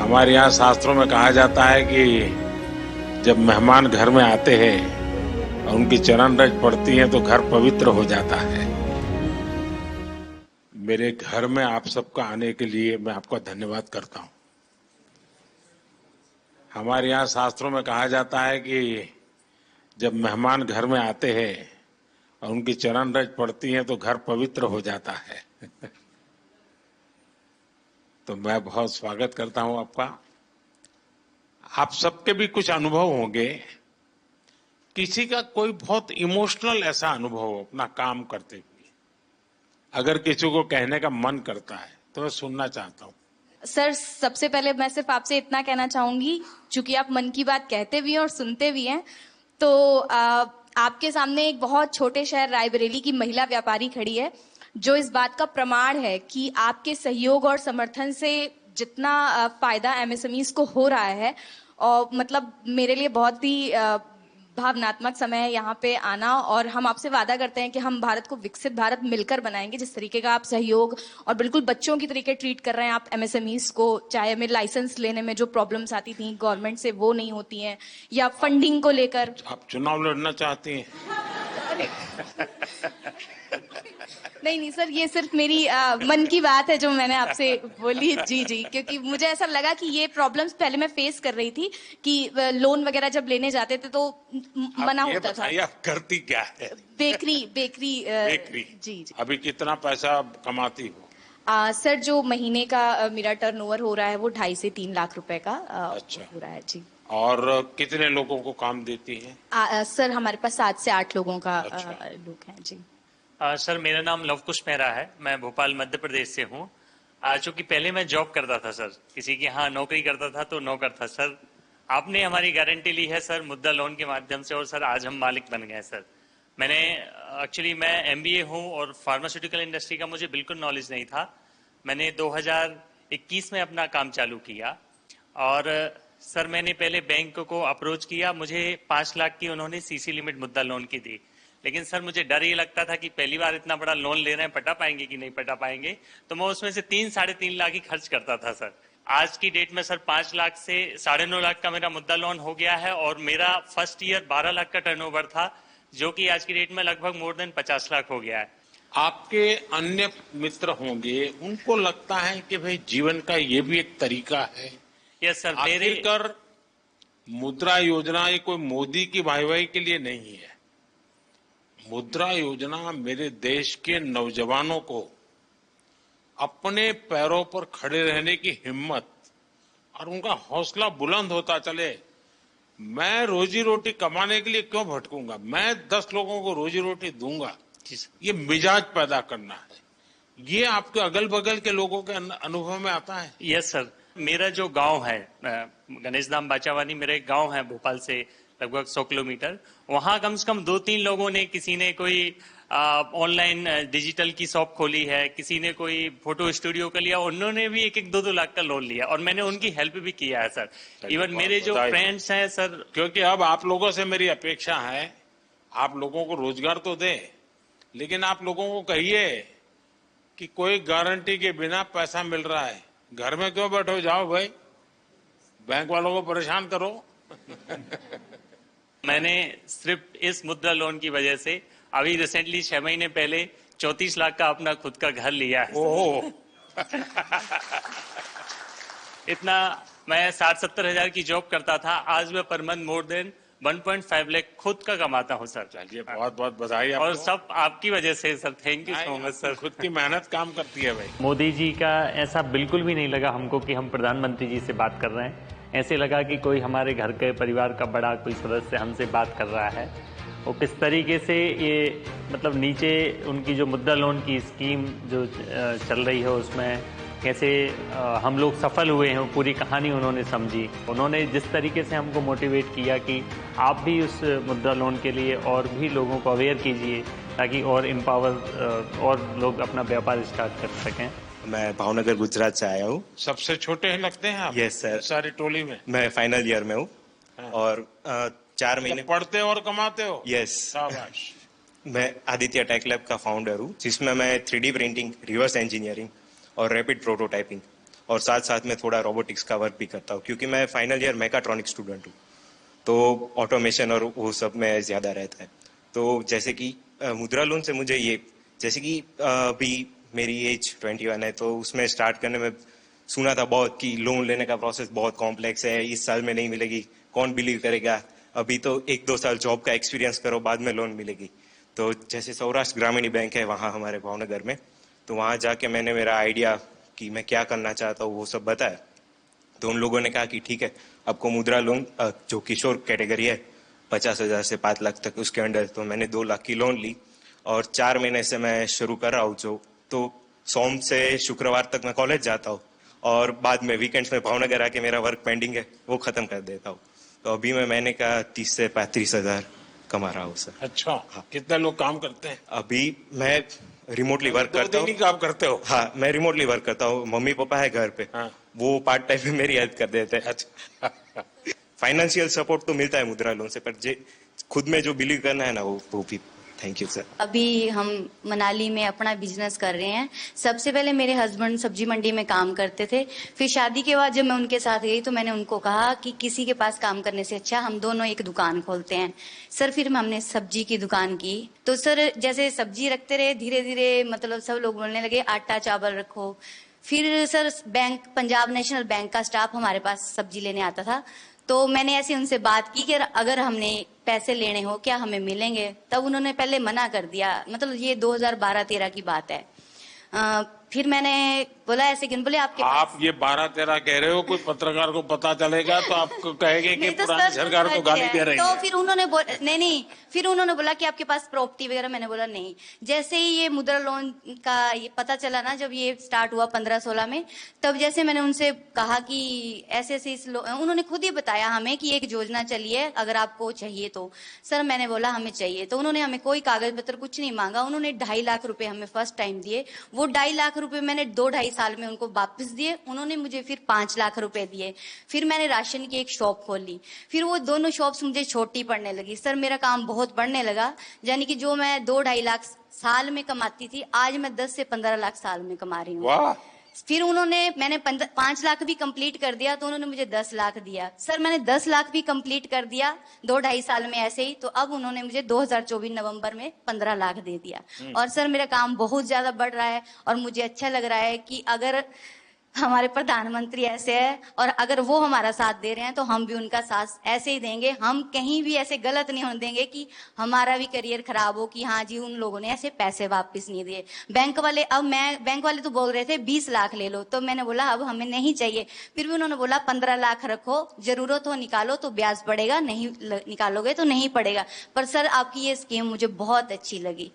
हमारे यहाँ शास्त्रों में कहा जाता है कि जब मेहमान घर में आते हैं और उनकी चरण रज पड़ती है तो घर पवित्र हो जाता है। मेरे घर में आप सबका आने के लिए मैं आपका धन्यवाद करता हूँ। हमारे यहाँ शास्त्रों में कहा जाता है कि जब मेहमान घर में आते हैं और उनकी चरण रज पड़ती है तो घर पवित्र हो जाता है। तो मैं बहुत स्वागत करता हूं आपका। आप सबके भी कुछ अनुभव होंगे, किसी का कोई बहुत इमोशनल ऐसा अनुभव हो अपना काम करते हुए, अगर किसी को कहने का मन करता है तो मैं सुनना चाहता हूं। सर, सबसे पहले मैं सिर्फ आपसे इतना कहना चाहूंगी, चूंकि आप मन की बात कहते भी हैं और सुनते भी हैं, तो आपके सामने एक बहुत छोटे शहर रायबरेली की महिला व्यापारी खड़ी है, जो इस बात का प्रमाण है कि आपके सहयोग और समर्थन से जितना फायदा एमएसएमईज को हो रहा है, और मतलब मेरे लिए बहुत ही भावनात्मक समय है यहाँ पे आना। और हम आपसे वादा करते हैं कि हम भारत को विकसित भारत मिलकर बनाएंगे। जिस तरीके का आप सहयोग और बिल्कुल बच्चों की तरीके ट्रीट कर रहे हैं आप एमएसएमईज को, चाहे हमें लाइसेंस लेने में जो प्रॉब्लम्स आती थी गवर्नमेंट से वो नहीं होती हैं, या फंडिंग को लेकर। आप चुनाव लड़ना चाहती हैं? नहीं सर, ये सिर्फ मेरी मन की बात है जो मैंने आपसे बोली। जी जी, क्योंकि मुझे ऐसा लगा कि ये प्रॉब्लम्स पहले मैं फेस कर रही थी कि लोन वगैरह जब लेने जाते थे तो मना होता था। आप करती क्या है? बेकरी जी जी। अभी कितना पैसा कमाती हो? सर, जो महीने का मेरा टर्नओवर हो रहा है वो 2.5 से 3 लाख रुपए का अच्छा हो रहा है जी। और कितने लोगों को काम देती है? सर, हमारे पास 7 से 8 लोगों का अच्छा। लोग हैं जी। सर, मेरा नाम लवकुश मेहरा है। मैं भोपाल मध्य प्रदेश से हूँ। चूंकि पहले मैं जॉब करता था सर, किसी की यहाँ नौकरी करता था तो नौकर था सर। आपने हमारी गारंटी ली है सर मुद्रा लोन के माध्यम से, और सर आज हम मालिक बन गए सर। मैं एमबीए हूँ और फार्मास्यूटिकल इंडस्ट्री का मुझे बिल्कुल नॉलेज नहीं था। मैंने 2021 में अपना काम चालू किया और सर मैंने पहले बैंक को अप्रोच किया। मुझे 5 लाख की उन्होंने सीसी लिमिट मुद्रा लोन की दी, लेकिन सर मुझे डर ये लगता था कि पहली बार इतना बड़ा लोन ले रहे हैं, पटा पाएंगे कि नहीं पटा पाएंगे, तो मैं उसमें से 3-3.5 लाख ही खर्च करता था सर। आज की डेट में सर 5 लाख से 9.5 लाख का मेरा मुद्दा लोन हो गया है, और मेरा फर्स्ट ईयर 12 लाख का टर्नओवर था, जो कि आज की डेट में लगभग मोर देन 50 लाख हो गया है। आपके अन्य मित्र होंगे, उनको लगता है कि भाई जीवन का ये भी एक तरीका है। Yes sir. आखिरकार मुद्रा योजना ये कोई मोदी की वाहवाही के लिए नहीं है। मुद्रा योजना मेरे देश के नौजवानों को अपने पैरों पर खड़े रहने की हिम्मत और उनका हौसला बुलंद होता चले। मैं रोजी रोटी कमाने के लिए क्यों भटकूंगा, मैं 10 लोगों को रोजी रोटी दूंगा, ये मिजाज पैदा करना है। ये आपके अगल बगल के लोगों के अनुभव में आता है? Yes sir. मेरा जो गांव है गणेश धाम बाचावानी, मेरा एक गांव है भोपाल से लगभग 100 किलोमीटर। वहां कम से कम 2-3 लोगों ने, किसी ने कोई ऑनलाइन डिजिटल की शॉप खोली है, किसी ने कोई फोटो स्टूडियो का लिया, उन्होंने भी 1-2 लाख का लोन लिया और मैंने उनकी हेल्प भी किया है सर। इवन मेरे जो फ्रेंड्स हैं सर, क्योंकि अब आप लोगों से मेरी अपेक्षा है, आप लोगों को रोजगार तो दे, लेकिन आप लोगों को कहिए कि कोई गारंटी के बिना पैसा मिल रहा है, घर में क्यों बैठो, जाओ भाई बैंक वालों को परेशान करो। मैंने सिर्फ इस मुद्रा लोन की वजह से अभी रिसेंटली 6 महीने पहले 34 लाख का अपना खुद का घर लिया है। ओह। इतना मैं 60-70 हजार की जॉब करता था, आज मैं per month more than 1.5 lakh खुद का कमाता हूँ सर। चलिए, बहुत बहुत बधाई आपको। और सब आपकी वजह से sir. Thank you so much sir. खुद की मेहनत काम करती है भाई। मोदी जी का ऐसा बिल्कुल भी नहीं लगा हमको कि हम प्रधानमंत्री जी से बात कर रहे हैं। ऐसे लगा कि कोई हमारे घर के परिवार का बड़ा कोई सदस्य हमसे बात कर रहा है। वो किस तरीके से ये मतलब नीचे उनकी जो मुद्रा लोन की स्कीम जो चल रही है उसमें कैसे हम लोग सफल हुए हैं, वो पूरी कहानी उन्होंने समझी। उन्होंने जिस तरीके से हमको मोटिवेट किया कि आप भी उस मुद्रा लोन के लिए और भी लोगों को अवेयर कीजिए, ताकि और एम्पावर और लोग अपना व्यापार स्टार्ट कर सकें। मैं भावनगर गुजरात से आया हूँ। सबसे छोटे हैं लगते हैं आप? Yes sir. सारी टोली में मैं फाइनल ईयर में हूँ। हाँ। और 4 महीने पढ़ते और कमाते हो? यस। शाबाश। मैं आदित्य टेक लैब का फाउंडर हूँ, जिसमें मैं 3D प्रिंटिंग, रिवर्स इंजीनियरिंग और रैपिड प्रोटोटाइपिंग और साथ साथ में थोड़ा रोबोटिक्स का वर्क भी करता हूँ, क्योंकि मैं फाइनल ईयर मैकाट्रॉनिक स्टूडेंट हूँ, तो ऑटोमेशन और वो सब में ज़्यादा रहता है। तो जैसे कि मुद्रा लोन से मुझे ये, जैसे कि अभी मेरी एज 21 है, तो उसमें स्टार्ट करने में सुना था बहुत कि लोन लेने का प्रोसेस बहुत कॉम्प्लेक्स है, इस साल में नहीं मिलेगी, कौन बिलीव करेगा, अभी तो 1-2 साल जॉब का एक्सपीरियंस करो, बाद में लोन मिलेगी। तो जैसे सौराष्ट्र ग्रामीण बैंक है वहाँ हमारे भावनगर में, तो वहाँ जाके मैंने मेरा आइडिया कि मैं क्या करना चाहता हूँ वो सब बताया। तो उन लोगों ने कहा कि ठीक है, आपको मुद्रा लोन जो किशोर कैटेगरी है 50,000 से 5 लाख तक उसके अंडर, तो मैंने 2 लाख की लोन ली और 4 महीने से मैं शुरू कर रहा हूँ। जो तो सोम से शुक्रवार तक मैं कॉलेज जाता हूँ और बाद में वीकेंड्स में भावनगर आके मेरा वर्क पेंडिंग है वो खत्म कर देता हूँ। तो अभी मैं महीने का 30 से 35,000 कमा रहा हूँ सर। अच्छा, हाँ। कितने लोग काम करते हैं? अभी मैं रिमोटली वर्क करता हूँ। दैनिक काम करते हो? हाँ, मैं रिमोटली वर्क करता हूँ, मम्मी पापा है घर पे, हाँ। वो पार्ट टाइम में मेरी हेल्प कर देते हैं। अच्छा। फाइनेंशियल सपोर्ट तो मिलता है मुद्रा लोन से, पर जे खुद में जो बिलीव करना है ना वो भी। Thank you sir. अभी हम मनाली में अपना बिजनेस कर रहे हैं। सबसे पहले मेरे हस्बैंड सब्जी मंडी में काम करते थे, फिर शादी के बाद जब मैं उनके साथ गई तो मैंने उनको कहा कि किसी के पास काम करने से अच्छा हम दोनों एक दुकान खोलते हैं। सर फिर हमने सब्जी की दुकान की, तो सर जैसे सब्जी रखते रहे धीरे धीरे मतलब सब लोग बोलने लगे आटा चावल रखो। फिर sir bank, Punjab national bank का स्टाफ हमारे पास सब्जी लेने आता था, तो मैंने ऐसे उनसे बात की कि अगर हमने पैसे लेने हो क्या हमें मिलेंगे, तब उन्होंने पहले मना कर दिया। मतलब ये 2012-13 की बात है। फिर मैंने बोला ऐसे क्यों, बोले आपके आप ये 12-13 कह रहे हो, कोई पत्रकार को पता चलेगा तो आपको कहेंगे कि नहीं तो पुरानी सर सरकार तो गाली दे रही तो है। फिर उन्होंने नहीं, फिर उन्होंने बोला कि आपके पास प्रॉपर्टी वगैरह, मैंने बोला नहीं। जैसे ही ये मुद्रा लोन का ये पता चला ना, जब ये स्टार्ट हुआ 15-16 में, तब जैसे मैंने उनसे कहा कि ऐसे ऐसे उन्होंने खुद ही बताया हमें कि एक योजना चली है अगर आपको चाहिए तो। सर मैंने बोला हमें चाहिए, तो उन्होंने हमें कोई कागज पत्र कुछ नहीं मांगा, उन्होंने 2.5 लाख रुपए हमें फर्स्ट टाइम दिए। वो 2.5 लाख रुपए मैंने 2-2.5 साल में उनको वापस दिए। उन्होंने मुझे फिर 5 लाख रुपए दिए। फिर मैंने राशन की एक शॉप खोली, फिर वो दोनों शॉप्स मुझे छोटी पड़ने लगी। सर मेरा काम बहुत बढ़ने लगा, यानी कि जो मैं 2-2.5 लाख साल में कमाती थी, आज मैं 10 से 15 लाख साल में कमा रही हूँ। वाह। फिर मैंने 5 लाख भी कंप्लीट कर दिया तो उन्होंने मुझे 10 लाख दिया। सर मैंने 10 लाख भी कंप्लीट कर दिया 2-2.5 साल में ऐसे ही, तो अब उन्होंने मुझे 2024 नवंबर में 15 लाख दे दिया। और सर मेरा काम बहुत ज्यादा बढ़ रहा है और मुझे अच्छा लग रहा है कि अगर हमारे प्रधानमंत्री ऐसे है और अगर वो हमारा साथ दे रहे हैं तो हम भी उनका साथ ऐसे ही देंगे। हम कहीं भी ऐसे गलत नहीं होने देंगे कि हमारा भी करियर खराब हो कि हाँ जी उन लोगों ने ऐसे पैसे वापस नहीं दिए। बैंक वाले तो बोल रहे थे 20 लाख ले लो, तो मैंने बोला अब हमें नहीं चाहिए। फिर भी उन्होंने बोला 15 लाख रखो, जरूरत हो निकालो तो ब्याज पड़ेगा, नहीं निकालोगे तो नहीं पड़ेगा। पर सर आपकी ये स्कीम मुझे बहुत अच्छी लगी।